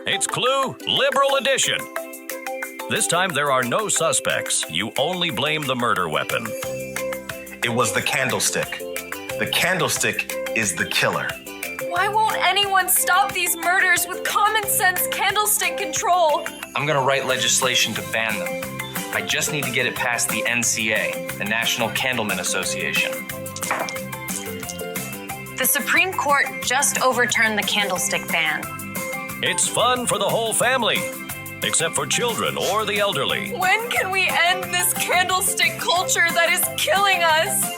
It's Clue Liberal Edition. This time there are no suspects. You only blame the murder weapon. It was the candlestick. The candlestick is the killer. Why won't anyone stop these murders with common sense candlestick control? I'm gonna write legislation to ban them. I just need to get it past the NCA, the National Candlemen Association. The Supreme Court just overturned the candlestick ban. It's fun for the whole family, except for children or the elderly. When can we end this candlestick culture that is killing us?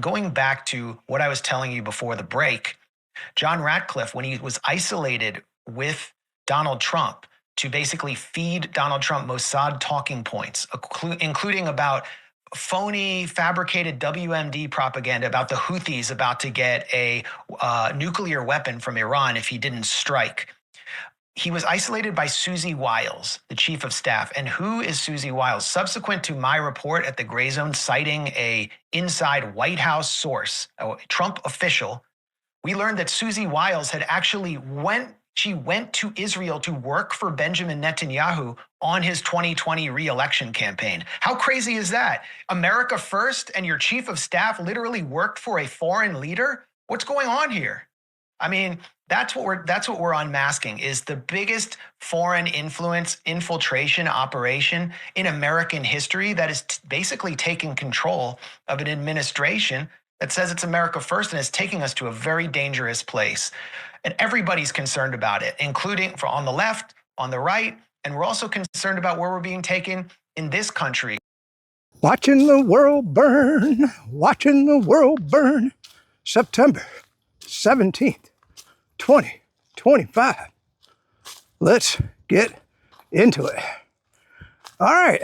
Going back to what I was telling you before the break, John Ratcliffe, when he was isolated with Donald Trump to basically feed Donald Trump Mossad talking points, including about phony, fabricated WMD propaganda about the Houthis about to get a nuclear weapon from Iran if he didn't strike. He was isolated by Susie Wiles, the chief of staff. And who is Susie Wiles? Subsequent to my report at the Gray Zone citing a inside White House source, a Trump official, we learned that Susie Wiles had actually went to Israel to work for Benjamin Netanyahu on his 2020 re-election campaign. How crazy is that? America first, and your chief of staff literally worked for a foreign leader? What's going on here? I mean, that's what we're unmasking, is the biggest foreign influence infiltration operation in American history that is basically taking control of an administration that says it's America first and is taking us to a very dangerous place. And everybody's concerned about it, including on the left, on the right, and we're also concerned about where we're being taken in this country. Watching the world burn, watching the world burn. September 17th, 2025. Let's get into it. All right,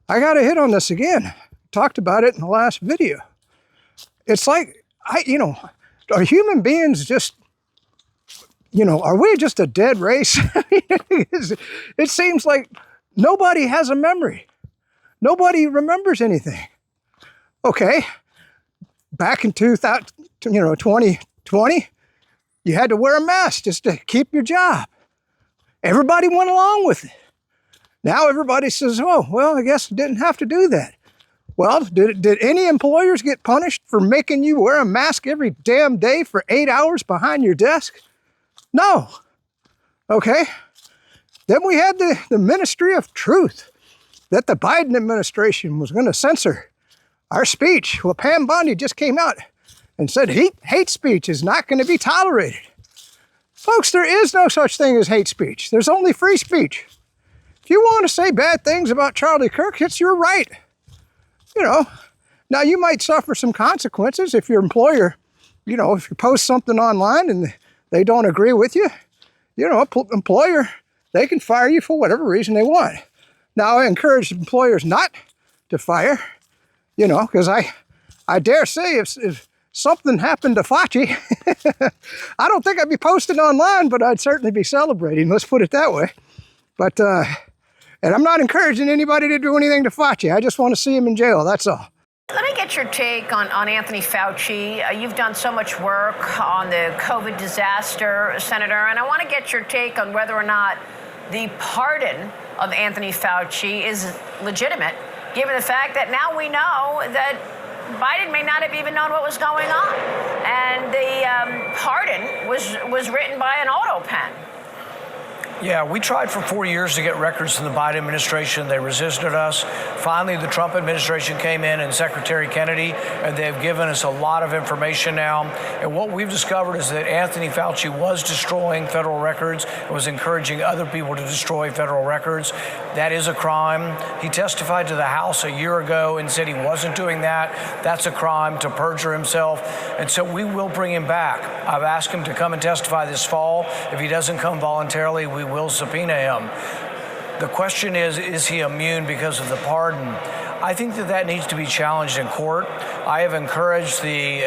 I got to hit on this again. Talked about it in the last video. It's like, are human beings just, are we just a dead race? It seems like nobody has a memory. Nobody remembers anything. Okay, back in 2020, you had to wear a mask just to keep your job. Everybody went along with it. Now everybody says, oh, well, I guess I didn't have to do that. Well, did any employers get punished for making you wear a mask every damn day for 8 hours behind your desk? No. Okay. Then we had the Ministry of Truth that the Biden administration was going to censor our speech. Well, Pam Bondi just came out and said hate speech is not going to be tolerated. Folks, there is no such thing as hate speech. There's only free speech. If you want to say bad things about Charlie Kirk, it's your right. Now you might suffer some consequences if your employer, if you post something online and they don't agree with you, employer, they can fire you for whatever reason they want. Now I encourage employers not to fire, because I dare say if something happened to Fauci, I don't think I'd be posting online, but I'd certainly be celebrating. Let's put it that way. But, and I'm not encouraging anybody to do anything to Fauci. I just want to see him in jail. That's all. Let me get your take on Anthony Fauci. You've done so much work on the COVID disaster, Senator, and I want to get your take on whether or not the pardon of Anthony Fauci is legitimate, given the fact that now we know that Biden may not have even known what was going on. And the pardon was written by an auto pen. Yeah, we tried for 4 years to get records from the Biden administration. They resisted us. Finally, the Trump administration came in and Secretary Kennedy, and they've given us a lot of information now. And what we've discovered is that Anthony Fauci was destroying federal records, was encouraging other people to destroy federal records. That is a crime. He testified to the House a year ago and said he wasn't doing that. That's a crime, to perjure himself. And so we will bring him back. I've asked him to come and testify this fall. If he doesn't come voluntarily, we will subpoena him. The question is he immune because of the pardon? I think that needs to be challenged in court. I have encouraged the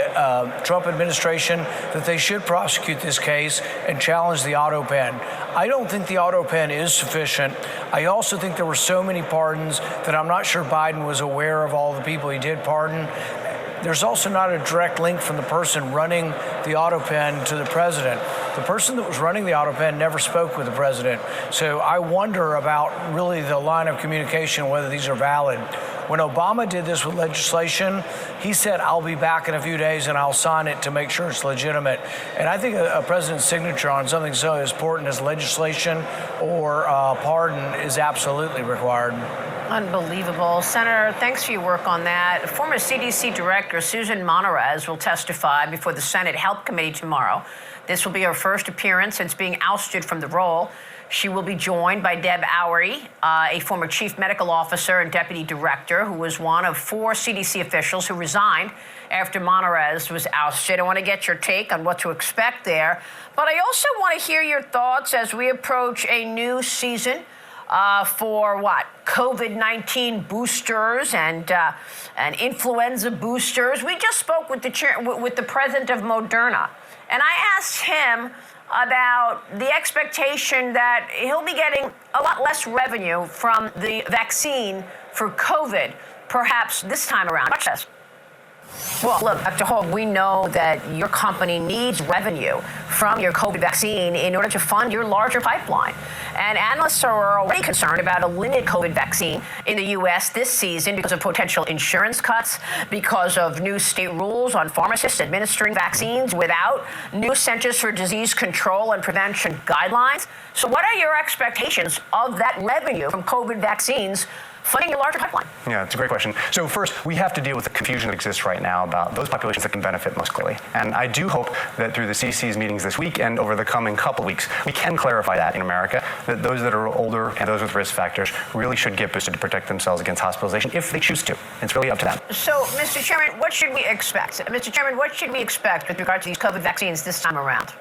Trump administration that they should prosecute this case and challenge the auto pen. I don't think the auto pen is sufficient. I also think there were so many pardons that I'm not sure Biden was aware of all the people he did pardon. There's also not a direct link from the person running the auto pen to the president. The person that was running the auto pen never spoke with the president. So I wonder about really the line of communication, whether these are valid. When Obama did this with legislation, he said, I'll be back in a few days and I'll sign it to make sure it's legitimate. And I think a president's signature on something so important as legislation or pardon is absolutely required. Unbelievable. Senator, thanks for your work on that. Former CDC Director Susan Monterez will testify before the Senate Health Committee tomorrow. This will be her first appearance since being ousted from the role. She will be joined by Deb Oury, a former chief medical officer and deputy director who was one of 4 CDC officials who resigned after Monterez was ousted. I want to get your take on what to expect there. But I also want to hear your thoughts as we approach a new season for COVID-19 boosters and influenza boosters. We just spoke with the president of Moderna, and I asked him about the expectation that he'll be getting a lot less revenue from the vaccine for COVID, perhaps this time around. Watch this. Well, look, Dr. Holt, we know that your company needs revenue from your COVID vaccine in order to fund your larger pipeline. And analysts are already concerned about a limited COVID vaccine in the U.S. this season because of potential insurance cuts, because of new state rules on pharmacists administering vaccines without new Centers for Disease Control and Prevention guidelines. So what are your expectations of that revenue from COVID vaccines funding your larger pipeline? Yeah, it's a great question. So first, we have to deal with the confusion that exists right now about those populations that can benefit most clearly. And I do hope that through the CDC's meetings this week and over the coming couple weeks, we can clarify that in America, that those that are older and those with risk factors really should get boosted to protect themselves against hospitalization if they choose to. It's really up to them. So, Mr. Chairman, what should we expect? Mr. Chairman, what should we expect with regard to these COVID vaccines this time around?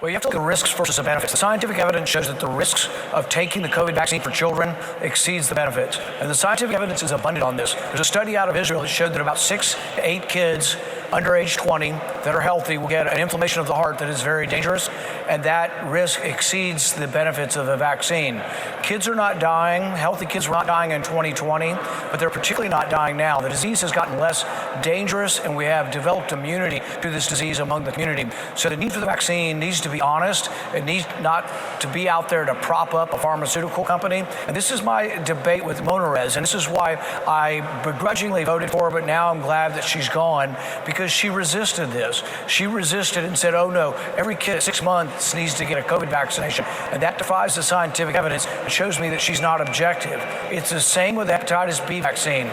Well, you have to look at the risks versus the benefits. The scientific evidence shows that the risks of taking the COVID vaccine for children exceeds the benefits. And the scientific evidence is abundant on this. There's a study out of Israel that showed that about 6 to 8 kids under age 20 that are healthy will get an inflammation of the heart that is very dangerous, and that risk exceeds the benefits of the vaccine. Kids are not dying. Healthy kids were not dying in 2020, but they're particularly not dying now. The disease has gotten less dangerous, and we have developed immunity to this disease among the community. So the need for the vaccine needs to be honest. It needs not to be out there to prop up a pharmaceutical company. And this is my debate with Monterez, and this is why I begrudgingly voted for her, but now I'm glad that she's gone, because she resisted this. She resisted and said, oh no, every kid at 6 months needs to get a COVID vaccination. And that defies the scientific evidence. It shows me that she's not objective. It's the same with the hepatitis B vaccine.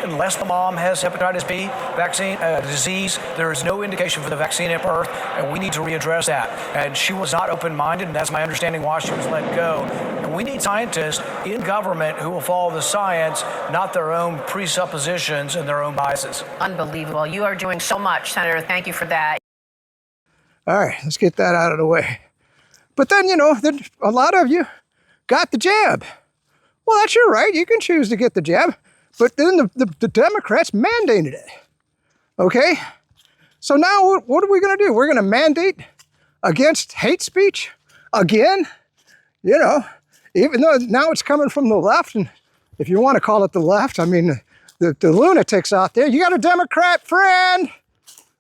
Unless the mom has hepatitis B vaccine disease, there is no indication for the vaccine at birth, and we need to readdress that. And she was not open-minded, and that's my understanding why she was let go. And we need scientists in government who will follow the science, not their own presuppositions and their own biases. Unbelievable. You are doing so much, Senator. Thank you for that. All right, let's get that out of the way. But then, then a lot of you got the jab. Well, that's your right. You can choose to get the jab. But then the Democrats mandated it. Okay? So now what are we going to do? We're going to mandate against hate speech again? Even though now it's coming from the left, and if you want to call it the left, I mean, the lunatics out there. You got a Democrat friend.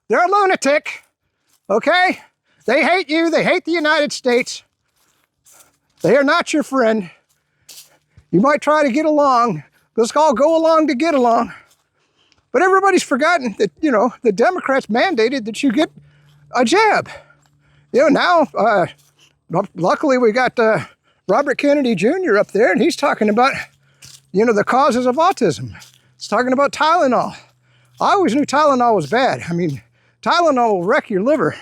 They're a lunatic. Okay? They hate you. They hate the United States. They are not your friend. You might try to get along. Let's all go along to get along. But everybody's forgotten that, the Democrats mandated that you get a jab. Now, luckily we got Robert Kennedy Jr. up there, and he's talking about, the causes of autism. He's talking about Tylenol. I always knew Tylenol was bad. I mean, Tylenol will wreck your liver.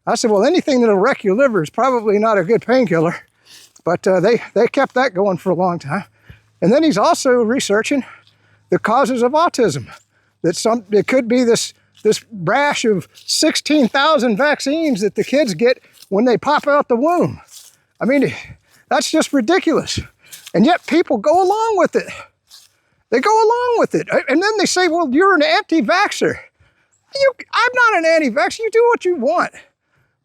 I said, well, anything that'll wreck your liver is probably not a good painkiller. But they kept that going for a long time. And then he's also researching the causes of autism. It could be this rash of 16,000 vaccines that the kids get when they pop out the womb. I mean, that's just ridiculous. And yet people go along with it. They go along with it. And then they say, well, you're an anti-vaxxer. I'm not an anti-vaxxer. You do what you want.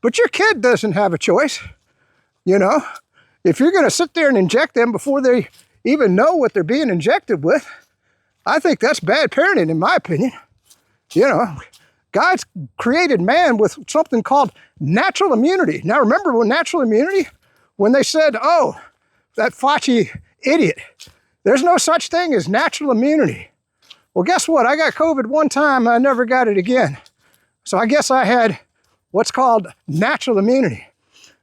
But your kid doesn't have a choice. You know, if you're going to sit there and inject them before they even know what they're being injected with, I think that's bad parenting, in my opinion. You know, God's created man with something called natural immunity. Now, remember when natural immunity, when they said, oh, that Fauci idiot, there's no such thing as natural immunity. Well, guess what? I got COVID one time, I never got it again. So I guess I had what's called natural immunity.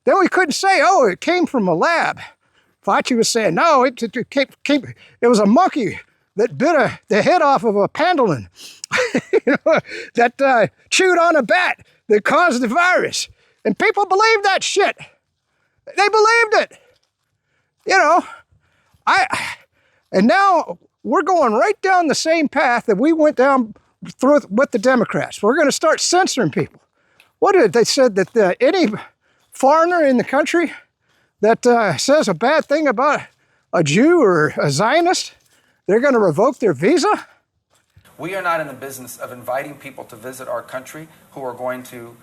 Then we couldn't say, oh, it came from a lab. Fauci was saying, no, it was a monkey that bit the head off of a pangolin, you know, that chewed on a bat that caused the virus. And people believed that shit. They believed it. You know, and now we're going right down the same path that we went down through with the Democrats. We're going to start censoring people. What did they said that any foreigner in the country that says a bad thing about a Jew or a Zionist, they're going to revoke their visa? We are not in the business of inviting people to visit our country who are going to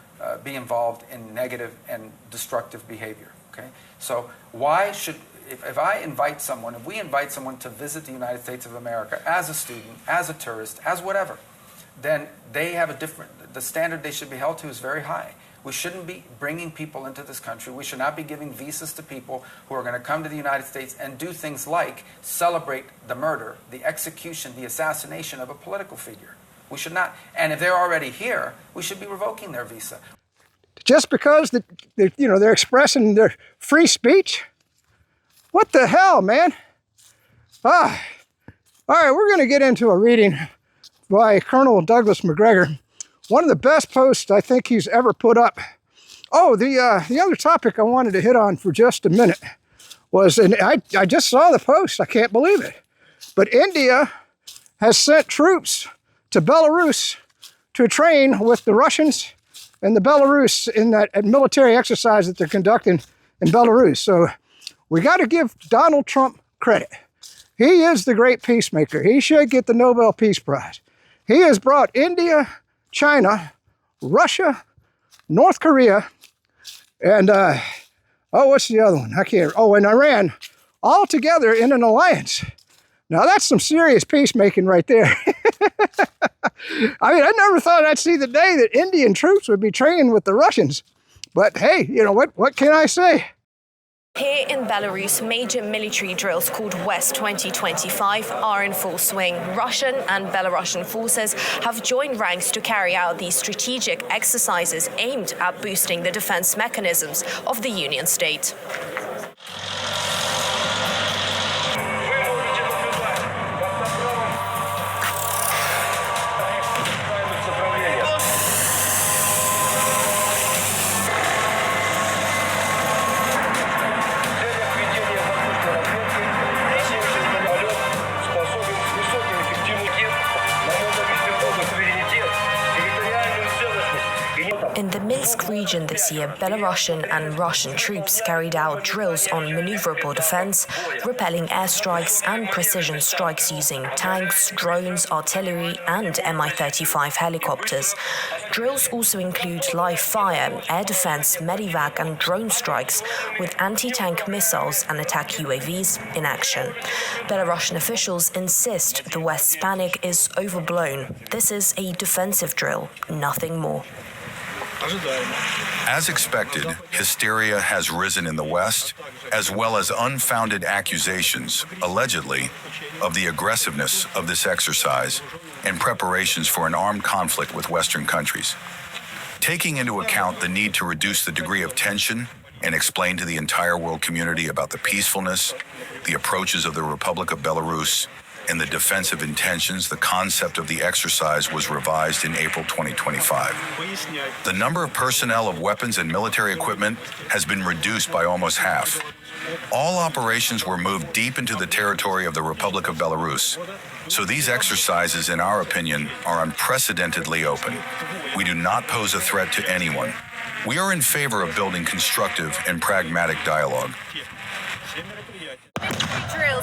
be involved in negative and destructive behavior. Okay, so why should, if I invite someone, if we invite someone to visit the United States of America as a student, as a tourist, as whatever, then they have a different, the standard they should be held to is very high. We shouldn't be bringing people into this country. We should not be giving visas to people who are going to come to the United States and do things like celebrate the murder, the execution, the assassination of a political figure. We should not. And if they're already here, we should be revoking their visa. Just because they're expressing their free speech? What the hell, man? All right, we're going to get into a reading by Colonel Douglas McGregor. One of the best posts I think he's ever put up. Oh, the other topic I wanted to hit on for just a minute was, and I just saw the post, I can't believe it, but India has sent troops to Belarus to train with the Russians and the Belarus in that military exercise that they're conducting in Belarus. So we got to give Donald Trump credit. He is the great peacemaker. He should get the Nobel Peace Prize. He has brought India, China, Russia, North Korea, and, what's the other one? And Iran, all together in an alliance. Now that's some serious peacemaking right there. I mean, I never thought I'd see the day that Indian troops would be training with the Russians. But hey, you know, what can I say? Here in Belarus, major military drills called West 2025 are in full swing. Russian and Belarusian forces have joined ranks to carry out these strategic exercises aimed at boosting the defense mechanisms of the Union state. In the Minsk region this year, Belarusian and Russian troops carried out drills on maneuverable defense, repelling airstrikes and precision strikes using tanks, drones, artillery, and Mi-35 helicopters. Drills also include live fire, air defense, medevac, and drone strikes with anti-tank missiles and attack UAVs in action. Belarusian officials insist the West's panic is overblown. This is a defensive drill, nothing more. As expected, hysteria has risen in the West, as well as unfounded accusations, allegedly, of the aggressiveness of this exercise and preparations for an armed conflict with Western countries. Taking into account the need to reduce the degree of tension and explain to the entire world community about the peacefulness, the approaches of the Republic of Belarus, and the defensive intentions, the concept of the exercise was revised in April 2025. The number of personnel of weapons and military equipment has been reduced by almost half. All operations were moved deep into the territory of the Republic of Belarus. So these exercises, in our opinion, are unprecedentedly open. We do not pose a threat to anyone. We are in favor of building constructive and pragmatic dialogue. Drill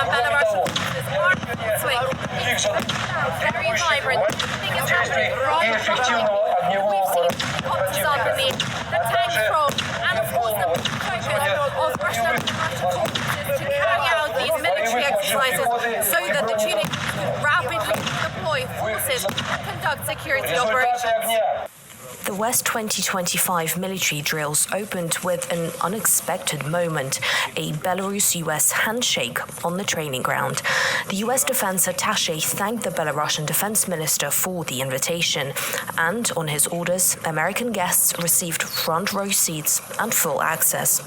Belarusian forces are in full swing. It's very vibrant. Everything is happening right behind me. We've seen helicopters up in the air, the tanks from, and of course the focus of Russian forces to carry out these military exercises so that the Tunis could rapidly deploy forces and conduct security operations. The West 2025 military drills opened with an unexpected moment, a Belarus-US handshake on the training ground. The US defense attaché thanked the Belarusian defense minister for the invitation, and on his orders, American guests received front row seats and full access.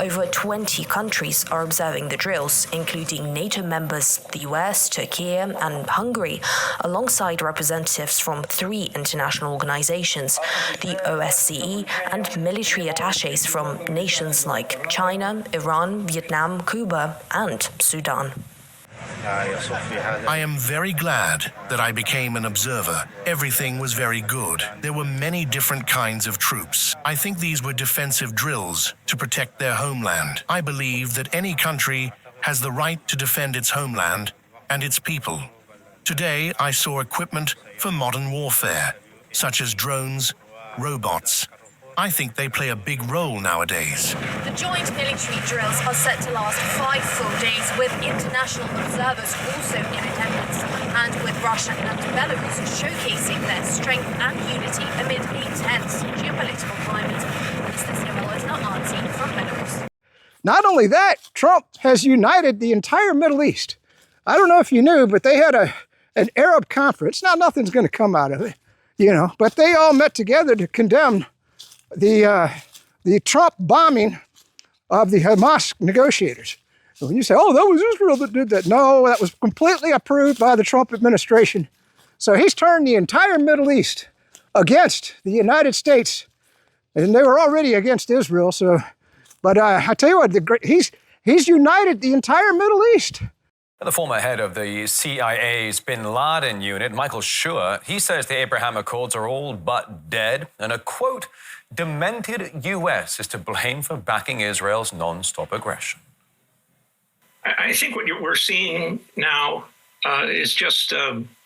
Over 20 countries are observing the drills, including NATO members, the US, Turkey, and Hungary, alongside representatives from 3 international organizations, the OSCE, and military attachés from nations like China, Iran, Vietnam, Cuba, and Sudan. I am very glad that I became an observer. Everything was very good. There were many different kinds of troops. I think these were defensive drills to protect their homeland. I believe that any country has the right to defend its homeland and its people. Today, I saw equipment for modern warfare, such as drones, robots. I think they play a big role nowadays. The joint military drills are set to last 5 full days, with international observers also in attendance, and with Russia and Belarus showcasing their strength and unity amid a tense geopolitical climate. From Belarus. Not only that, Trump has united the entire Middle East. I don't know if you knew, but they had an Arab conference. Now, nothing's going to come out of it, but they all met together to condemn the Trump bombing of the Hamas negotiators. And when you say, oh, that was Israel that did that. No, that was completely approved by the Trump administration. So he's turned the entire Middle East against the United States. And they were already against Israel. But I tell you what, he's united the entire Middle East. The former head of the CIA's Bin Laden unit, Michael Schur, he says the Abraham Accords are all but dead, and a, quote, demented U.S. is to blame for backing Israel's non-stop aggression. I think what we're seeing now is just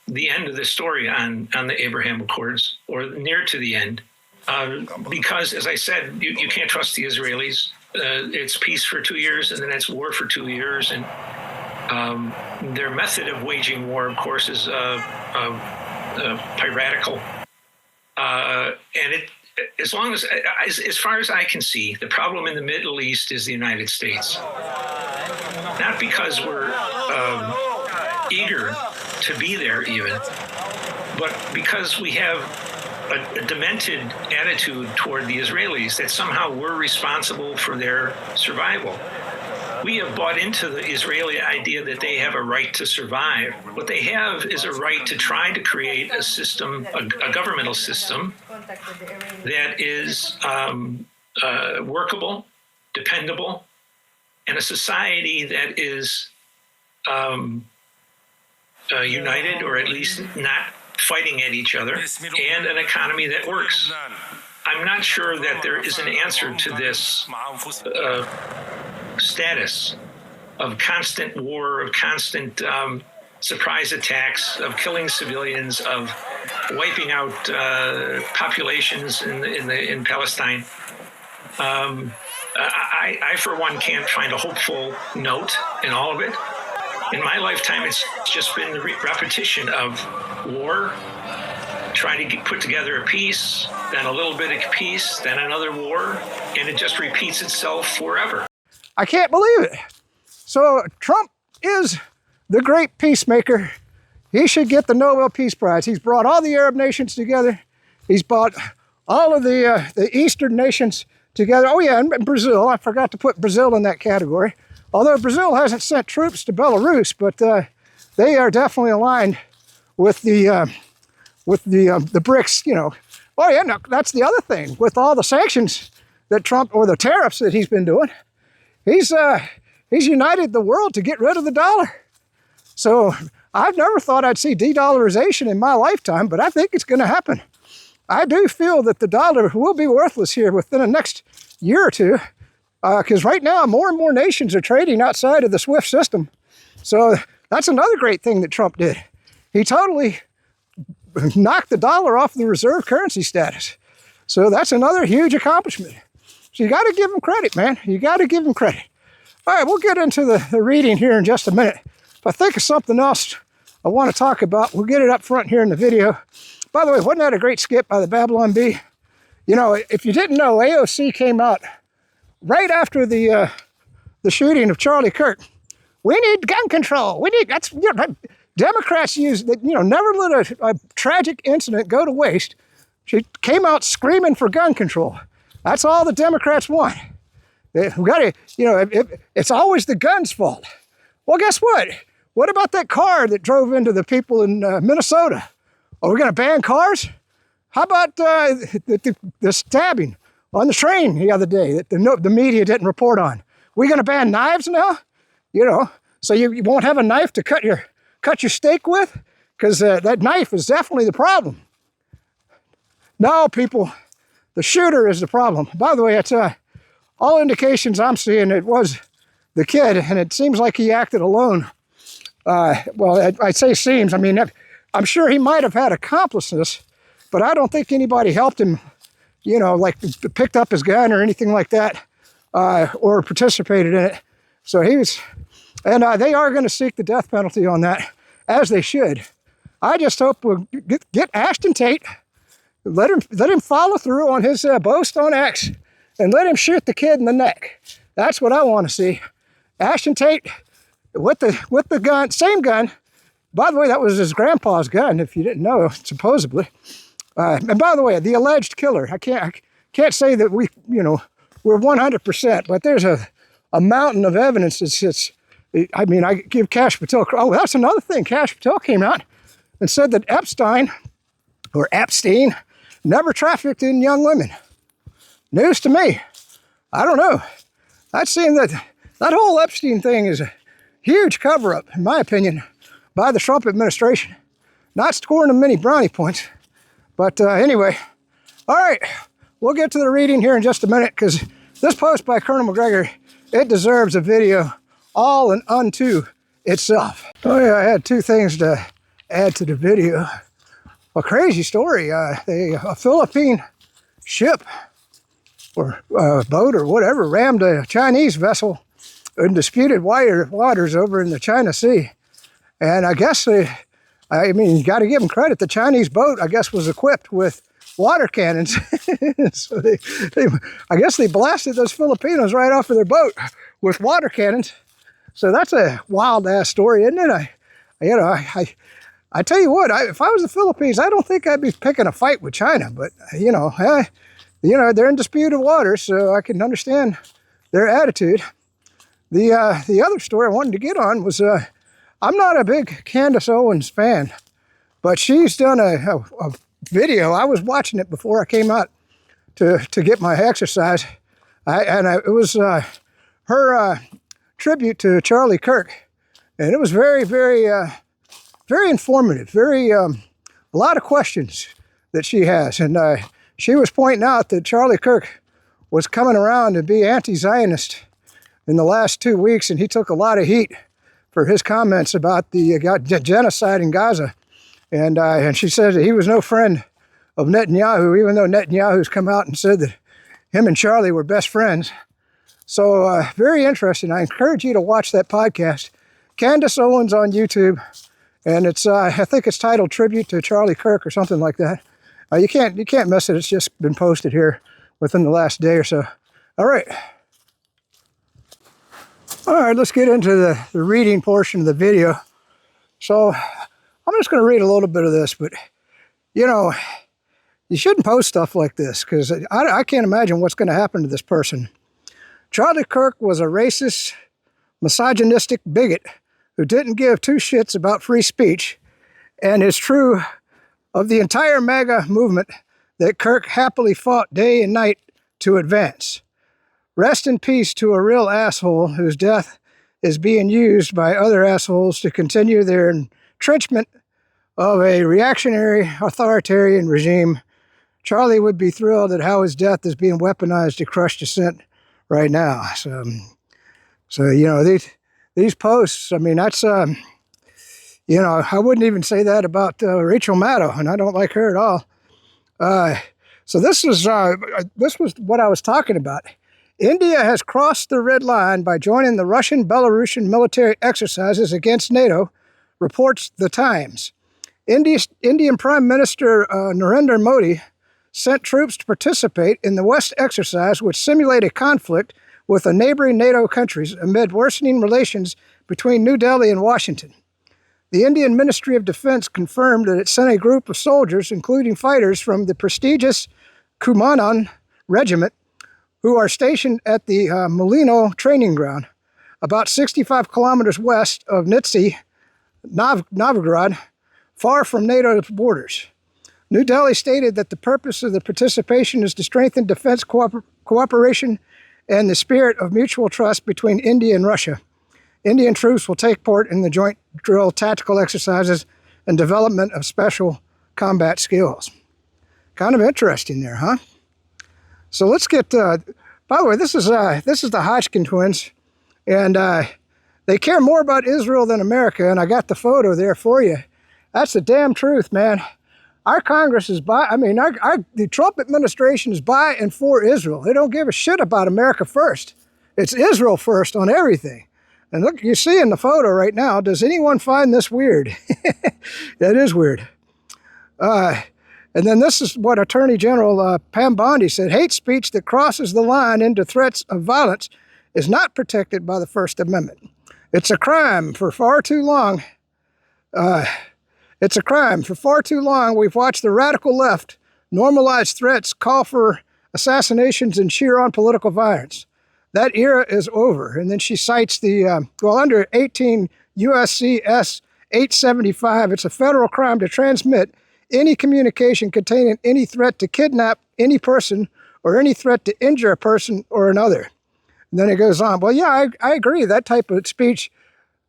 the end of the story on the Abraham Accords, or near to the end. Because, as I said, you can't trust the Israelis. It's peace for 2 years, and then it's war for 2 years. And their method of waging war, of course, is piratical. And as far as I can see, the problem in the Middle East is the United States. Not because we're eager to be there even, but because we have a demented attitude toward the Israelis that somehow we're responsible for their survival. We have bought into the Israeli idea that they have a right to survive. What they have is a right to try to create a system, a governmental system that is workable, dependable, and a society that is united, or at least not fighting at each other, and an economy that works. I'm not sure that there is an answer to this status of constant war, of constant surprise attacks, of killing civilians, of wiping out populations in Palestine. I, for one, can't find a hopeful note in all of it. In my lifetime, it's just been the repetition of war, trying to put together a peace, then a little bit of peace, then another war, and it just repeats itself forever. I can't believe it. So Trump is the great peacemaker. He should get the Nobel Peace Prize. He's brought all the Arab nations together. He's brought all of the Eastern nations together. Oh yeah, and Brazil. I forgot to put Brazil in that category. Although Brazil hasn't sent troops to Belarus, but they are definitely aligned with the BRICS. Oh yeah, no, that's the other thing. With all the sanctions that Trump, or the tariffs that he's been doing, he's united the world to get rid of the dollar. So I've never thought I'd see de-dollarization in my lifetime, but I think it's going to happen. I do feel that the dollar will be worthless here within the next year or two, because right now more and more nations are trading outside of the SWIFT system. So that's another great thing that Trump did. He totally knocked the dollar off the reserve currency status. So that's another huge accomplishment. So you got to give him credit, man. You got to give him credit. All right, we'll get into the reading here in just a minute. If I think of something else I want to talk about, we'll get it up front here in the video. By the way, wasn't that a great skit by the Babylon Bee? You know, if you didn't know, AOC came out right after the shooting of Charlie Kirk. We need gun control. We need, that's, you know, Democrats use, you know, never let a tragic incident go to waste. She came out screaming for gun control. That's all the Democrats want. We got to, you know, it's always the gun's fault. Well, guess what? What about that car that drove into the people in Minnesota? Are we going to ban cars? How about the stabbing on the train the other day that the media didn't report on? We going to ban knives now? You know, so you won't have a knife to cut your steak with? Because that knife is definitely the problem. No, people, the shooter is the problem. By the way, it's all indications I'm seeing it was the kid, and it seems like he acted alone. Well, I say seems. I mean, I'm sure he might have had accomplices, but I don't think anybody helped him, you know, like picked up his gun or anything like that, or participated in it. So he was, and they are going to seek the death penalty on that, as they should. I just hope we'll get Ashton Tate, let him follow through on his boast on X, and let him shoot the kid in the neck. That's what I want to see. Ashton Tate with the gun, same gun. By the way, that was his grandpa's gun, if you didn't know, supposedly. And by the way, the alleged killer, I can't say that we're 100%, but there's a mountain of evidence I mean, I give Kash Patel, oh, that's another thing. Kash Patel came out and said that Epstein never trafficked in young women. News to me. I don't know. I'd seen that whole Epstein thing is a huge cover-up, in my opinion, by the Trump administration. Not scoring them many brownie points. But anyway, all right, we'll get to the reading here in just a minute, because this post by Colonel McGregor, it deserves a video all and unto itself. Oh yeah, I had two things to add to the video. A crazy story. A Philippine ship or boat or whatever rammed a Chinese vessel in disputed waters over in the China Sea. And I guess you got to give them credit. The Chinese boat, I guess, was equipped with water cannons. So I guess they blasted those Filipinos right off of their boat with water cannons. So that's a wild ass story, isn't it? I tell you what, if I was the Philippines, I don't think I'd be picking a fight with China. But they're in disputed waters, so I can understand their attitude. The other story I wanted to get on was I'm not a big Candace Owens fan, but she's done a video. I was watching it before I came out to get my exercise, it was her tribute to Charlie Kirk, and it was very, very, very informative. A lot of questions that she has, and she was pointing out that Charlie Kirk was coming around to be anti-Zionist in the last 2 weeks, and he took a lot of heat for his comments about the genocide in Gaza. And she said that he was no friend of Netanyahu, even though Netanyahu's come out and said that him and Charlie were best friends. So very interesting. I encourage you to watch that podcast. Candace Owens on YouTube. And it's I think it's titled Tribute to Charlie Kirk or something like that. You can't miss it. It's just been posted here within the last day or so. All right. All right, let's get into the reading portion of the video. So I'm just going to read a little bit of this, but, you shouldn't post stuff like this, because I can't imagine what's going to happen to this person. Charlie Kirk was a racist, misogynistic bigot who didn't give two shits about free speech, and is true of the entire MAGA movement that Kirk happily fought day and night to advance. Rest in peace to a real asshole whose death is being used by other assholes to continue their entrenchment of a reactionary authoritarian regime. Charlie would be thrilled at how his death is being weaponized to crush dissent right now. So these posts, I mean, that's, you know, I wouldn't even say that about Rachel Maddow, and I don't like her at all. So this was what I was talking about. India has crossed the red line by joining the Russian-Belarusian military exercises against NATO, reports The Times. Indian Prime Minister Narendra Modi sent troops to participate in the West exercise, which simulated conflict with the neighboring NATO countries amid worsening relations between New Delhi and Washington. The Indian Ministry of Defense confirmed that it sent a group of soldiers, including fighters from the prestigious Kumanan Regiment, who are stationed at the Mulino training ground, about 65 kilometers west of Nizhny Novgorod, far from NATO's borders. New Delhi stated that the purpose of the participation is to strengthen defense cooperation and the spirit of mutual trust between India and Russia. Indian troops will take part in the joint drill tactical exercises and development of special combat skills. Kind of interesting there, huh? So let's get, by the way, this is the Hodgkin twins, and they care more about Israel than America, and I got the photo there for you. That's the damn truth, man. Our Congress is the Trump administration is by and for Israel. They don't give a shit about America first. It's Israel first on everything. And look, you see in the photo right now, does anyone find this weird? That is weird. And then this is what Attorney General Pam Bondi said. Hate speech that crosses the line into threats of violence is not protected by the First Amendment. It's a crime for far too long. It's a crime. For far too long, we've watched the radical left normalize threats, call for assassinations, and cheer on political violence. That era is over. And then she cites the, under 18 U.S.C. S. 875, it's a federal crime to transmit any communication containing any threat to kidnap any person or any threat to injure a person or another. And then it goes on. Well, yeah, I agree. That type of speech,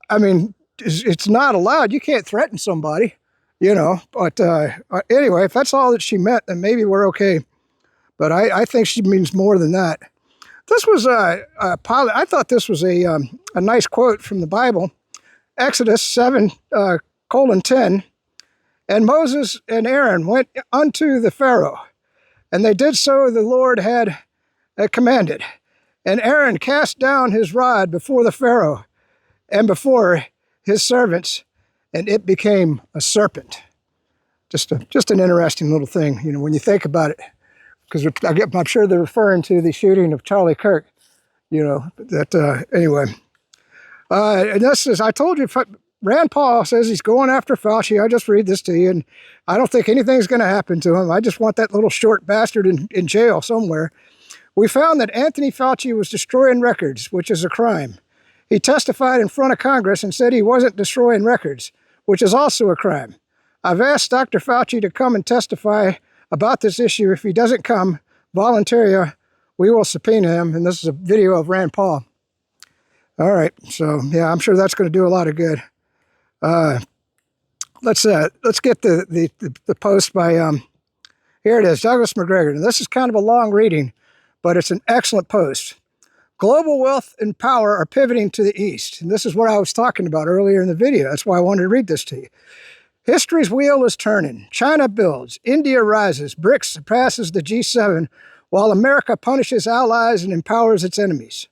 I mean, it's not allowed. You can't threaten somebody, you know. But anyway, if that's all that she meant, then maybe we're okay. But I think she means more than that. This was I thought this was a nice quote from the Bible, Exodus 7:10. And Moses and Aaron went unto the Pharaoh, and they did so the Lord had commanded. And Aaron cast down his rod before the Pharaoh and before his servants, and it became a serpent. Just an interesting little thing, you know, when you think about it. Because I'm sure they're referring to the shooting of Charlie Kirk, you know, that, anyway. And this is, I told you, Rand Paul says he's going after Fauci. I just read this to you, and I don't think anything's going to happen to him. I just want that little short bastard in jail somewhere. We found that Anthony Fauci was destroying records, which is a crime. He testified in front of Congress and said he wasn't destroying records, which is also a crime. I've asked Dr. Fauci to come and testify about this issue. If he doesn't come voluntarily, we will subpoena him. And this is a video of Rand Paul. All right, so yeah, I'm sure that's going to do a lot of good. Let's get the post by here it is, Douglas McGregor. Now, this is kind of a long reading, but it's an excellent post. Global wealth and power are pivoting to the east, and this is what I was talking about earlier in the video. That's why I wanted to read this to you. History's wheel is turning. China builds, India rises, BRICS surpasses the G7, while America punishes allies and empowers its enemies.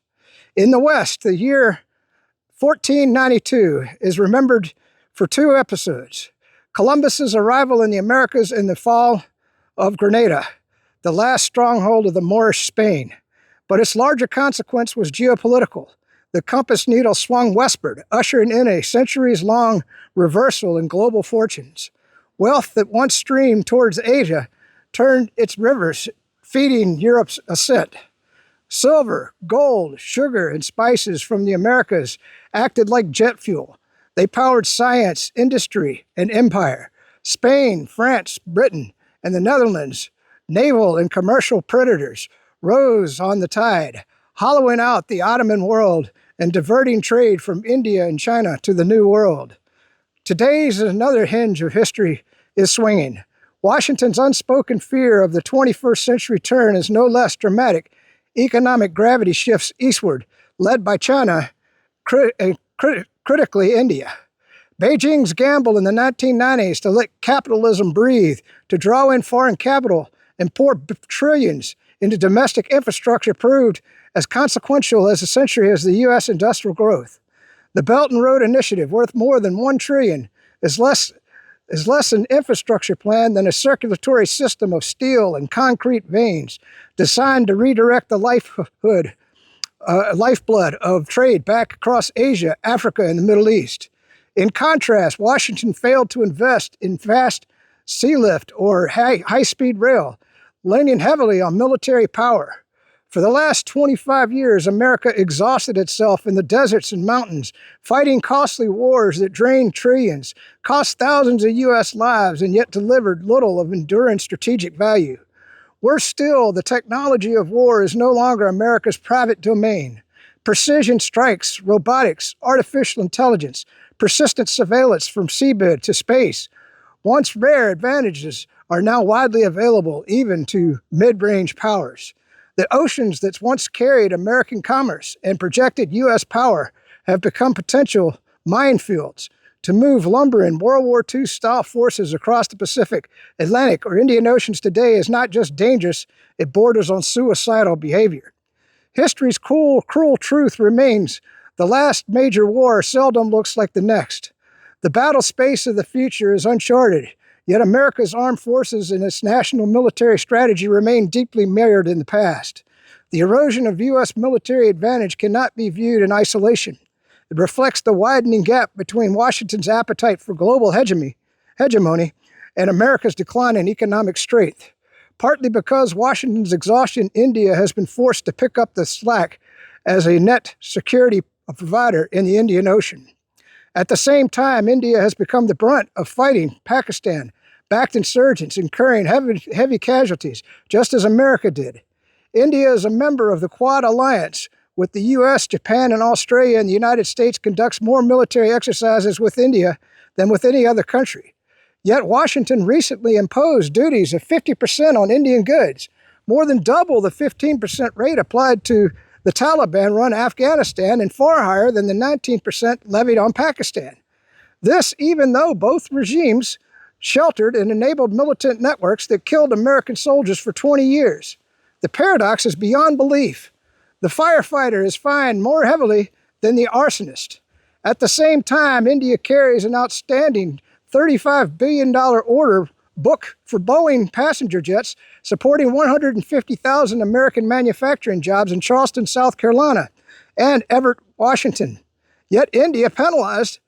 In the West, the year 1492 is remembered for two episodes: Columbus's arrival in the Americas and the fall of Grenada, the last stronghold of the Moorish Spain. But its larger consequence was geopolitical. The compass needle swung westward, ushering in a centuries-long reversal in global fortunes. Wealth that once streamed towards Asia turned its rivers, feeding Europe's ascent. Silver, gold, sugar, and spices from the Americas acted like jet fuel. They powered science, industry, and empire. Spain, France, Britain, and the Netherlands, naval and commercial predators, rose on the tide, hollowing out the Ottoman world and diverting trade from India and China to the New World. Today's another hinge of history is swinging. Washington's unspoken fear of the 21st century turn is no less dramatic. Economic gravity shifts eastward, led by China, critically India. Beijing's gamble in the 1990s to let capitalism breathe, to draw in foreign capital and pour trillions into domestic infrastructure proved as consequential as essentially as the U.S. industrial growth. The Belt and Road Initiative, worth more than $1 trillion, is less an infrastructure plan than a circulatory system of steel and concrete veins designed to redirect the lifeblood of trade back across Asia, Africa, and the Middle East. In contrast, Washington failed to invest in fast sea lift or high-speed rail, leaning heavily on military power. For the last 25 years, America exhausted itself in the deserts and mountains, fighting costly wars that drained trillions, cost thousands of U.S. lives, and yet delivered little of enduring strategic value. Worse still, the technology of war is no longer America's private domain. Precision strikes, robotics, artificial intelligence, persistent surveillance from seabed to space. Once rare advantages are now widely available even to mid-range powers. The oceans that once carried American commerce and projected U.S. power have become potential minefields. To move lumber and World War II-style forces across the Pacific, Atlantic, or Indian Oceans today is not just dangerous, it borders on suicidal behavior. History's cruel truth remains: the last major war seldom looks like the next. The battle space of the future is uncharted, yet America's armed forces and its national military strategy remain deeply mired in the past. The erosion of U.S. military advantage cannot be viewed in isolation. It reflects the widening gap between Washington's appetite for global hegemony and America's decline in economic strength. Partly because Washington's exhaustion, India has been forced to pick up the slack as a net security provider in the Indian Ocean. At the same time, India has become the brunt of fighting Pakistan-backed insurgents, incurring heavy casualties, just as America did. India is a member of the Quad Alliance, with the U.S., Japan, and Australia, and the United States conducts more military exercises with India than with any other country. Yet Washington recently imposed duties of 50% on Indian goods, more than double the 15% rate applied to the Taliban-run Afghanistan and far higher than the 19% levied on Pakistan. This even though both regimes sheltered and enabled militant networks that killed American soldiers for 20 years. The paradox is beyond belief. The firefighter is fined more heavily than the arsonist. At the same time, India carries an outstanding $35 billion order book for Boeing passenger jets, supporting 150,000 American manufacturing jobs in Charleston, South Carolina, and Everett, Washington. Yet India is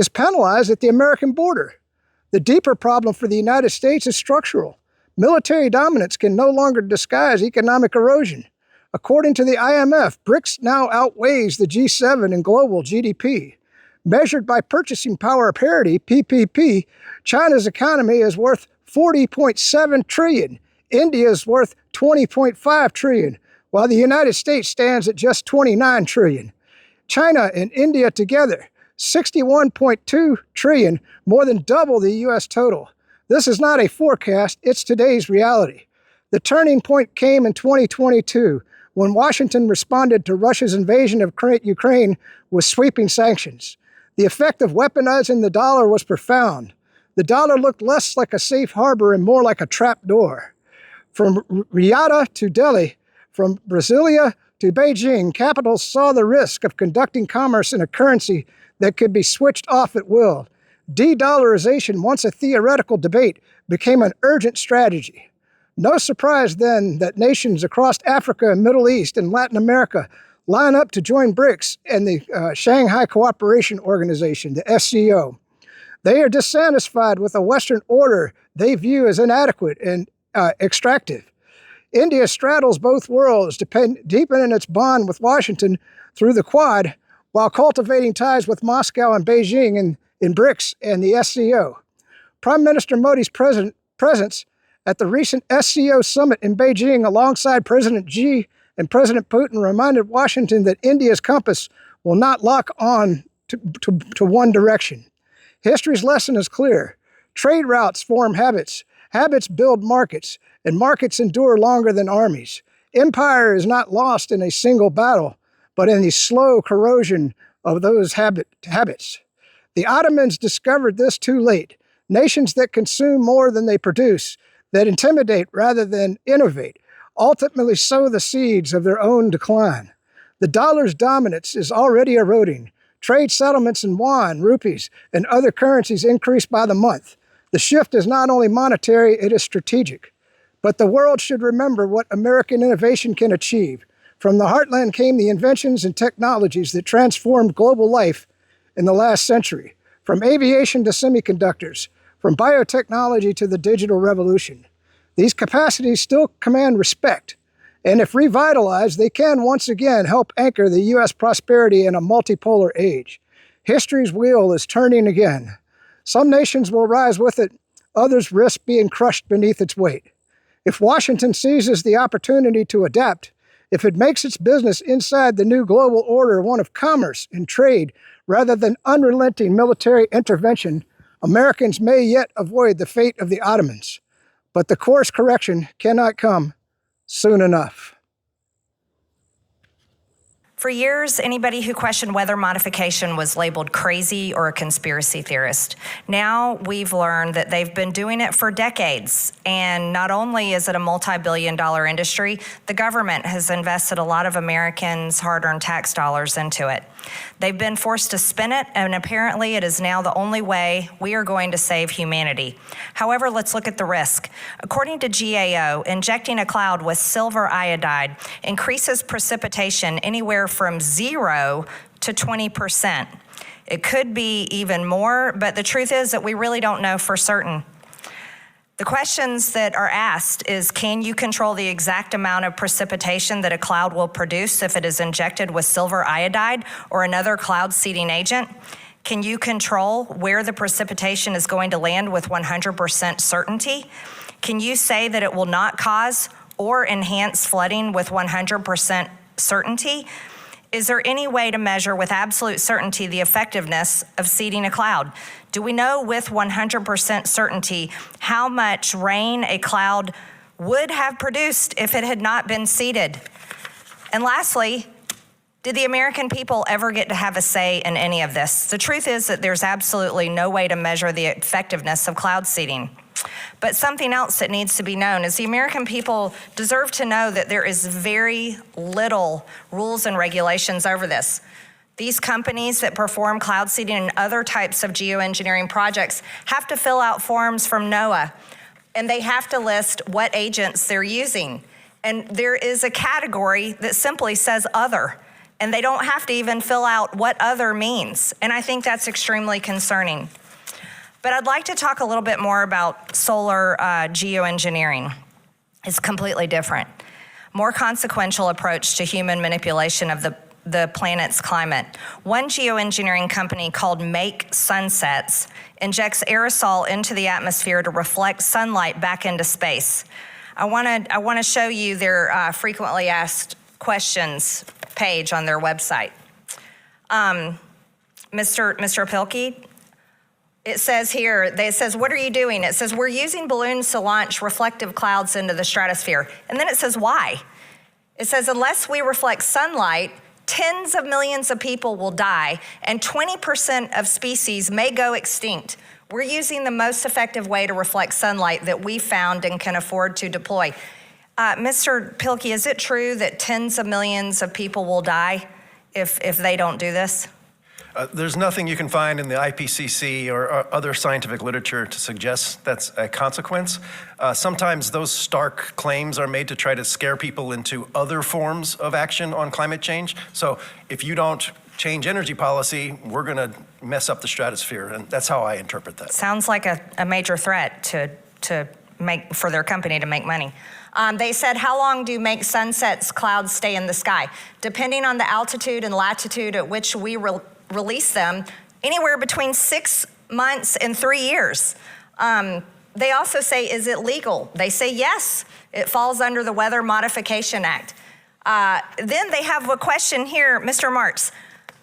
penalized at the American border. The deeper problem for the United States is structural. Military dominance can no longer disguise economic erosion. According to the IMF, BRICS now outweighs the G7 in global GDP. Measured by purchasing power parity, PPP, China's economy is worth $40.7 trillion. India is worth $20.5 trillion, while the United States stands at just $29 trillion. China and India together, $61.2 trillion, more than double the U.S. total. This is not a forecast, it's today's reality. The turning point came in 2022, when Washington responded to Russia's invasion of Ukraine with sweeping sanctions. The effect of weaponizing the dollar was profound. The dollar looked less like a safe harbor and more like a trap door. From Riyadh to Delhi, from Brasilia to Beijing, capitals saw the risk of conducting commerce in a currency that could be switched off at will. De-dollarization, once a theoretical debate, became an urgent strategy. No surprise then that nations across Africa and Middle East and Latin America line up to join BRICS and the Shanghai Cooperation Organization, the SCO. They are dissatisfied with a Western order they view as inadequate and extractive. India straddles both worlds, deepening its bond with Washington through the Quad, while cultivating ties with Moscow and Beijing in BRICS and the SCO. Prime Minister Modi's presence at the recent SCO summit in Beijing alongside President Xi and President Putin reminded Washington that India's compass will not lock on to one direction. History's lesson is clear. Trade routes form habits. Habits build markets, and markets endure longer than armies. Empire is not lost in a single battle, but in the slow corrosion of those habits. The Ottomans discovered this too late. Nations that consume more than they produce, that intimidate rather than innovate, ultimately sow the seeds of their own decline. The dollar's dominance is already eroding. Trade settlements in yuan, rupees, and other currencies increase by the month. The shift is not only monetary, it is strategic. But the world should remember what American innovation can achieve. From the heartland came the inventions and technologies that transformed global life in the last century, from aviation to semiconductors, from biotechnology to the digital revolution. These capacities still command respect, and if revitalized, they can once again help anchor the U.S. prosperity in a multipolar age. History's wheel is turning again. Some nations will rise with it, others risk being crushed beneath its weight. If Washington seizes the opportunity to adapt, if it makes its business inside the new global order one of commerce and trade rather than unrelenting military intervention, Americans may yet avoid the fate of the Ottomans. But the course correction cannot come soon enough. For years, anybody who questioned weather modification was labeled crazy or a conspiracy theorist. Now we've learned that they've been doing it for decades. And not only is it a multi-billion-dollar industry, the government has invested a lot of Americans' hard-earned tax dollars into it. They've been forced to spin it, and apparently it is now the only way we are going to save humanity. However, let's look at the risk. According to GAO, injecting a cloud with silver iodide increases precipitation anywhere from 0 to 20%. It could be even more, but the truth is that we really don't know for certain. The questions that are asked is, can you control the exact amount of precipitation that a cloud will produce if it is injected with silver iodide or another cloud seeding agent? Can you control where the precipitation is going to land with 100% certainty? Can you say that it will not cause or enhance flooding with 100% certainty? Is there any way to measure with absolute certainty the effectiveness of seeding a cloud? Do we know with 100% certainty how much rain a cloud would have produced if it had not been seeded? And lastly, did the American people ever get to have a say in any of this? The truth is that there's absolutely no way to measure the effectiveness of cloud seeding. But something else that needs to be known is the American people deserve to know that there is very little rules and regulations over this. These companies that perform cloud seeding and other types of geoengineering projects have to fill out forms from NOAA, and they have to list what agents they're using. And there is a category that simply says other, and they don't have to even fill out what other means. And I think that's extremely concerning. But I'd like to talk a little bit more about solar geoengineering. It's completely different. More consequential approach to human manipulation of the planet's climate. One geoengineering company called Make Sunsets injects aerosol into the atmosphere to reflect sunlight back into space. I want to show you their frequently asked questions page on their website. Mr. Pilkey, it says here, it says, what are you doing? It says, we're using balloons to launch reflective clouds into the stratosphere. And then it says, why? It says, unless we reflect sunlight, tens of millions of people will die, and 20% of species may go extinct. We're using the most effective way to reflect sunlight that we found and can afford to deploy. Mr. Pilkey, is it true that tens of millions of people will die if they don't do this? There's nothing you can find in the IPCC or other scientific literature to suggest that's a consequence. Sometimes those stark claims are made to try to scare people into other forms of action on climate change. So if you don't change energy policy, we're going to mess up the stratosphere, and that's how I interpret that. Sounds like a major threat to make for their company to make money. They said, how long do Make Sunsets clouds stay in the sky? Depending on the altitude and latitude at which we release them, anywhere between 6 months and 3 years. They also say, is it legal? They say, yes, it falls under the Weather Modification Act. Then they have a question here, Mr. Marks.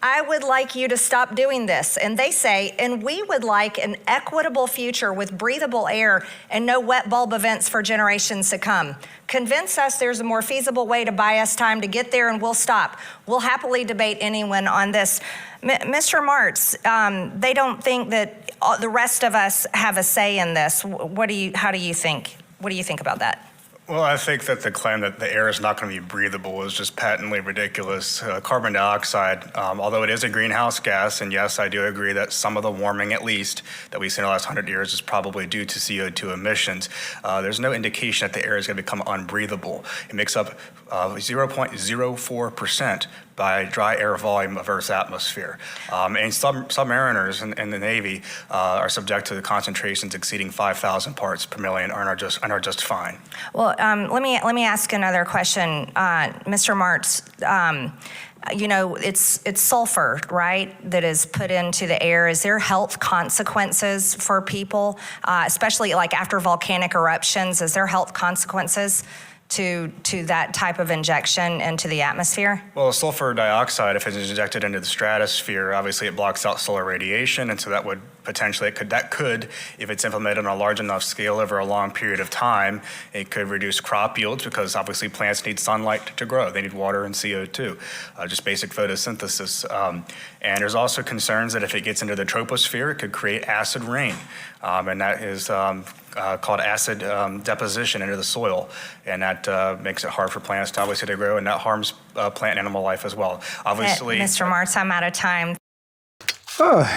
I would like you to stop doing this. And they say, and we would like an equitable future with breathable air and no wet bulb events for generations to come. Convince us there's a more feasible way to buy us time to get there, and we'll stop. We'll happily debate anyone on this. Mr. Martz, they don't think that the rest of us have a say in this. How do you think? What do you think about that? Well, I think that the claim that the air is not going to be breathable is just patently ridiculous. Carbon dioxide, although it is a greenhouse gas, and yes, I do agree that some of the warming, at least, that we've seen in the last 100 years is probably due to CO2 emissions. There's no indication that the air is going to become unbreathable. It makes up 0.04% by dry air volume of Earth's atmosphere. And submariners in the Navy are subject to the concentrations exceeding 5,000 parts per million and are just fine. Well, let me ask another question, Mr. Martz. You know, it's sulfur, right, that is put into the air. Is there health consequences for people, especially like after volcanic eruptions? Is there health consequences to that type of injection into the atmosphere? Well, sulfur dioxide, if it's injected into the stratosphere, obviously it blocks out solar radiation, and so that would potentially, if it's implemented on a large enough scale over a long period of time, it could reduce crop yields because obviously plants need sunlight to grow. They need water and CO2, just basic photosynthesis. And there's also concerns that if it gets into the troposphere, it could create acid rain, and that is called acid deposition into the soil, and that makes it hard for plants to obviously to grow, and that harms plant and animal life as well. Obviously, Mr. Martz, I'm out of time. Oh,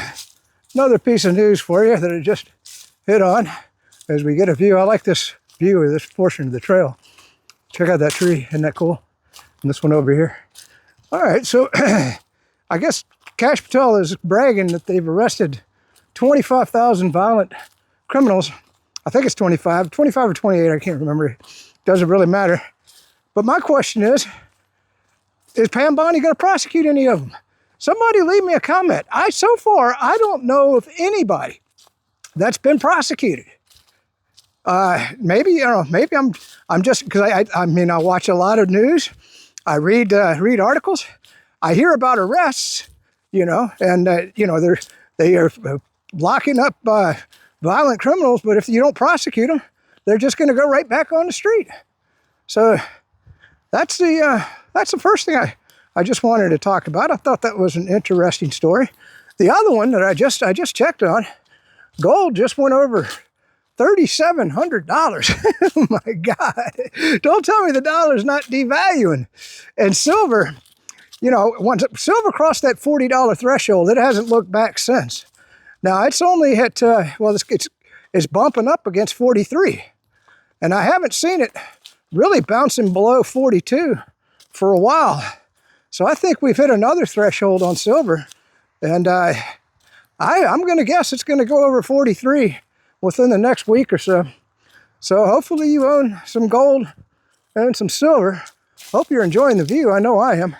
another piece of news for you that I just hit on as we get a view. I like this view of this portion of the trail. Check out that tree, isn't that cool? And this one over here. All right, so I guess Kash Patel is bragging that they've arrested 25,000 violent criminals. I think it's 25 or 28, I can't remember. Doesn't really matter. But my question is Pam Bondi going to prosecute any of them? Somebody leave me a comment. So far, I don't know of anybody that's been prosecuted. Maybe I'm just, because I mean, I watch a lot of news. I read articles. I hear about arrests, and they are locking up violent criminals, but if you don't prosecute them, they're just going to go right back on the street. So that's the first thing I just wanted to talk about. I thought that was an interesting story. The other one that I just checked on, gold just went over $3,700. Oh my God. Don't tell me the dollar's not devaluing. And silver, once silver crossed that $40 threshold, it hasn't looked back since. Now it's only at, it's bumping up against 43. And I haven't seen it really bouncing below 42 for a while. So I think we've hit another threshold on silver. And I'm going to guess it's going to go over 43 within the next week or so. So hopefully you own some gold and some silver. Hope you're enjoying the view. I know I am.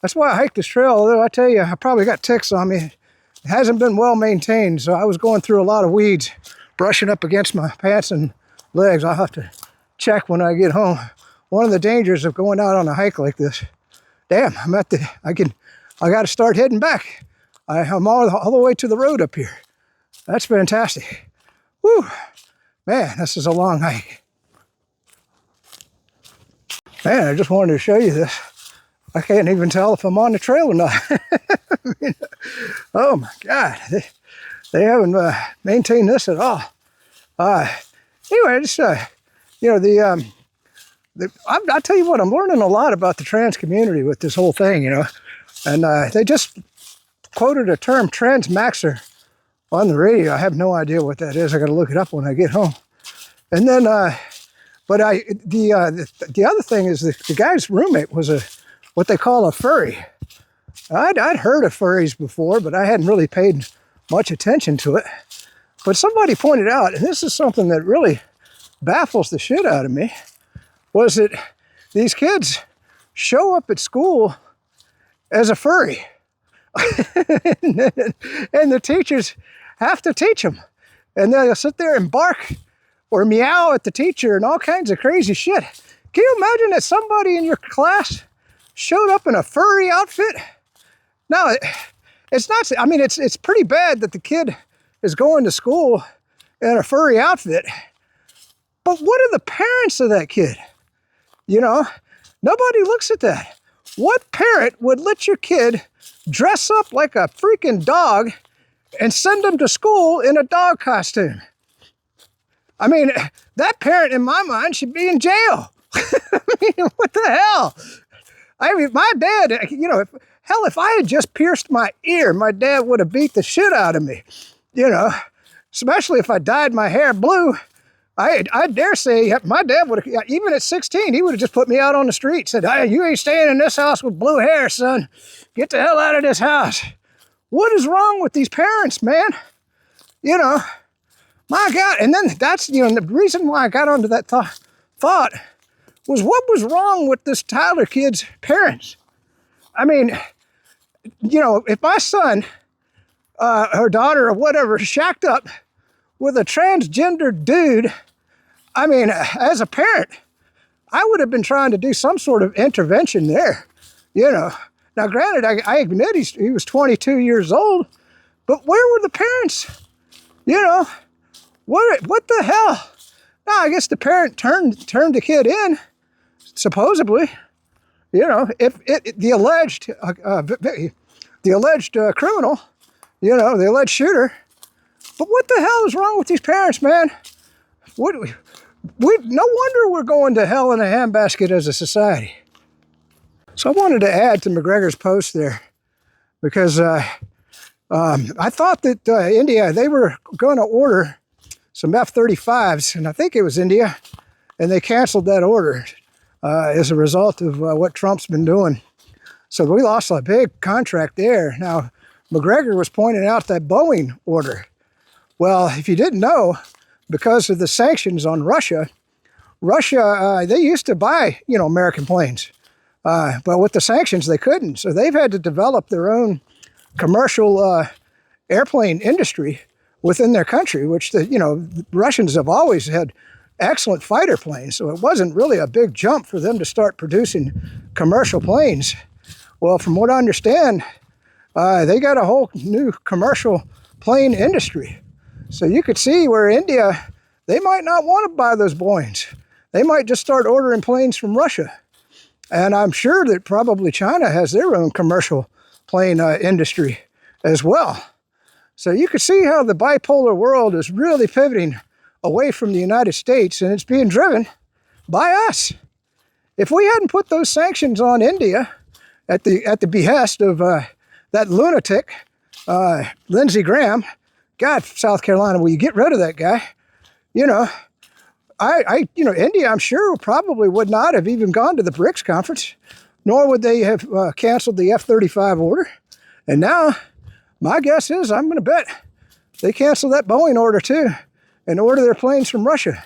That's why I hiked this trail, although I tell you, I probably got ticks on me. It hasn't been well maintained, so I was going through a lot of weeds, brushing up against my pants and legs. I'll have to check when I get home. One of the dangers of going out on a hike like this. Damn, I got to start heading back. I'm all the way to the road up here. That's fantastic. Whew, man, this is a long hike. Man, I just wanted to show you this. I can't even tell if I'm on the trail or not. Oh my God, they haven't maintained this at all. Anyway, just I tell you what, I'm learning a lot about the trans community with this whole thing, and they just quoted a term, transmaxer, on the radio. I have no idea what that is. I got to look it up when I get home. And then, the other thing is the guy's roommate was what they call a furry. I'd heard of furries before, but I hadn't really paid much attention to it. But somebody pointed out, and this is something that really baffles the shit out of me, was that these kids show up at school as a furry. And the teachers have to teach them. And they'll sit there and bark or meow at the teacher and all kinds of crazy shit. Can you imagine that somebody in your class showed up in a furry outfit? No, it's not. I mean, it's pretty bad that the kid is going to school in a furry outfit. But what are the parents of that kid? You know, nobody looks at that. What parent would let your kid dress up like a freaking dog and send them to school in a dog costume? I mean, that parent in my mind should be in jail. I mean, what the hell? I mean, my dad, you know, if I had just pierced my ear, my dad would have beat the shit out of me, you know, especially if I dyed my hair blue. I dare say my dad would have, even at 16, he would have just put me out on the street, said, hey, you ain't staying in this house with blue hair, son. Get the hell out of this house. What is wrong with these parents, man? You know, my God. And then that's, you know, the reason why I got onto that thought was what was wrong with this Tyler kid's parents? I mean, you know, if my son or daughter or whatever shacked up with a transgender dude, I mean, as a parent, I would have been trying to do some sort of intervention there, you know. Now, granted, I admit he was 22 years old, but where were the parents? You know, what the hell? Now, I guess the parent turned the kid in, supposedly. You know, if the alleged criminal, you know, the alleged shooter. But what the hell is wrong with these parents, man? No wonder we're going to hell in a handbasket as a society. So I wanted to add to McGregor's post there because I thought that India, they were going to order some F-35s, and I think it was India, and they canceled that order as a result of what Trump's been doing. So we lost a big contract there. Now, McGregor was pointing out that Boeing order. Well, if you didn't know, because of the sanctions on Russia, they used to buy, you know, American planes. But with the sanctions, they couldn't. So they've had to develop their own commercial airplane industry within their country, which, the Russians have always had excellent fighter planes. So it wasn't really a big jump for them to start producing commercial planes. Well, from what I understand, they got a whole new commercial plane industry. So you could see where India, they might not want to buy those Boeings. They might just start ordering planes from Russia. And I'm sure that probably China has their own commercial plane industry as well. So you can see how the bipolar world is really pivoting away from the United States, and it's being driven by us. If we hadn't put those sanctions on India at the behest of that lunatic, Lindsey Graham, God, South Carolina, will you get rid of that guy? You know, India, I'm sure, probably would not have even gone to the BRICS conference, nor would they have canceled the F-35 order. And now, my guess is, I'm going to bet they cancel that Boeing order too and order their planes from Russia.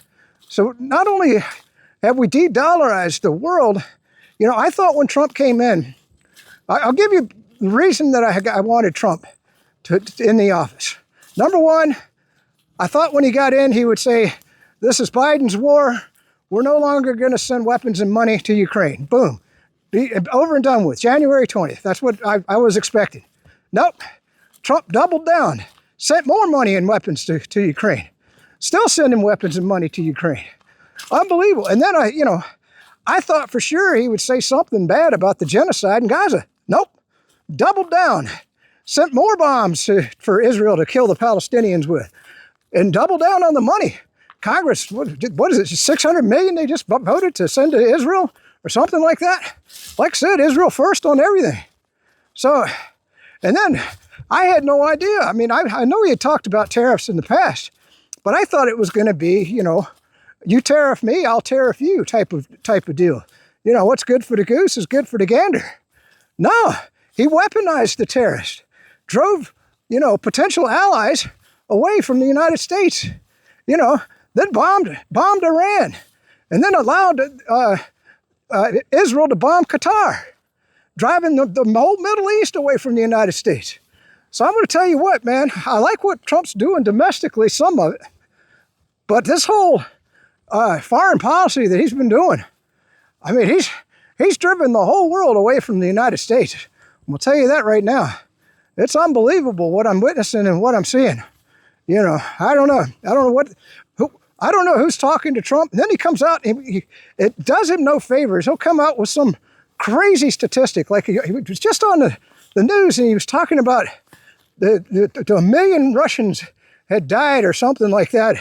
So not only have we de-dollarized the world, you know, I thought when Trump came in, I'll give you the reason that I wanted Trump in the office. Number one, I thought when he got in, he would say, this is Biden's war. We're no longer going to send weapons and money to Ukraine. Boom. Over and done with. January 20th. That's what I was expecting. Nope. Trump doubled down. Sent more money and weapons to Ukraine. Still sending weapons and money to Ukraine. Unbelievable. And then I thought for sure he would say something bad about the genocide in Gaza. Nope. Doubled down. Sent more bombs for Israel to kill the Palestinians with. And doubled down on the money. Congress, what is it, $600 million they just voted to send to Israel or something like that? Like I said, Israel first on everything. So, and then I had no idea. I mean, I know he had talked about tariffs in the past, but I thought it was going to be, you tariff me, I'll tariff you type of deal. You know, what's good for the goose is good for the gander. No, he weaponized the terrorist, drove, potential allies away from the United States, then bombed Iran, and then allowed Israel to bomb Qatar, driving the whole Middle East away from the United States. So I'm going to tell you what, man, I like what Trump's doing domestically, some of it, but this whole foreign policy that he's been doing, I mean, he's driven the whole world away from the United States. I'm gonna tell you that right now. It's unbelievable what I'm witnessing and what I'm seeing. You know, I don't know. I don't know who's talking to Trump. And then he comes out, and it does him no favors. He'll come out with some crazy statistic. Like he was just on the news, and he was talking about the 1 million Russians had died or something like that,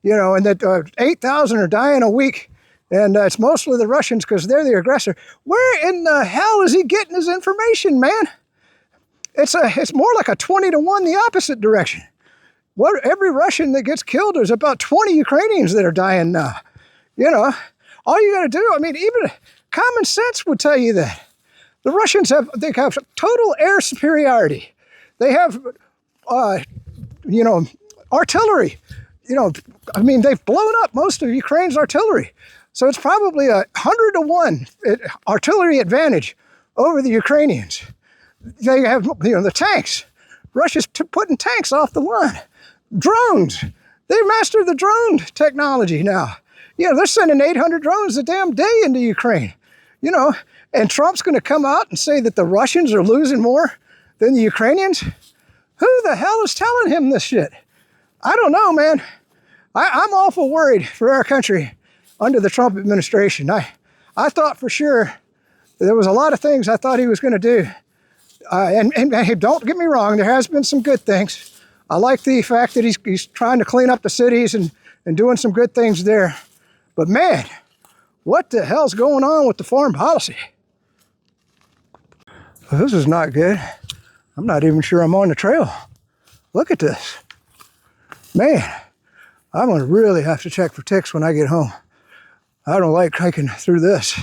you know, and that 8,000 are dying a week. And it's mostly the Russians because they're the aggressor. Where in the hell is he getting his information, man? It's more like a 20-to-1 the opposite direction. Every Russian that gets killed, there's about 20 Ukrainians that are dying now. You know, all you got to do, I mean, even common sense would tell you that. The Russians have total air superiority. They have, you know, artillery. You know, I mean, they've blown up most of Ukraine's artillery. So it's probably 100-to-1 artillery advantage over the Ukrainians. They have, you know, the tanks. Russia's putting tanks off the line. Drones. They've mastered the drone technology now. You know, they're sending 800 drones a damn day into Ukraine. You know, and Trump's going to come out and say that the Russians are losing more than the Ukrainians? Who the hell is telling him this shit? I don't know, man. I'm awful worried for our country under the Trump administration. I thought for sure there was a lot of things I thought he was going to do. And don't get me wrong, there has been some good things. I like the fact that he's trying to clean up the cities and doing some good things there. But man, what the hell's going on with the foreign policy? Well, this is not good. I'm not even sure I'm on the trail. Look at this. Man, I'm gonna really have to check for ticks when I get home. I don't like hiking through this,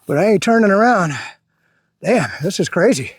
but I ain't turning around. Damn, this is crazy.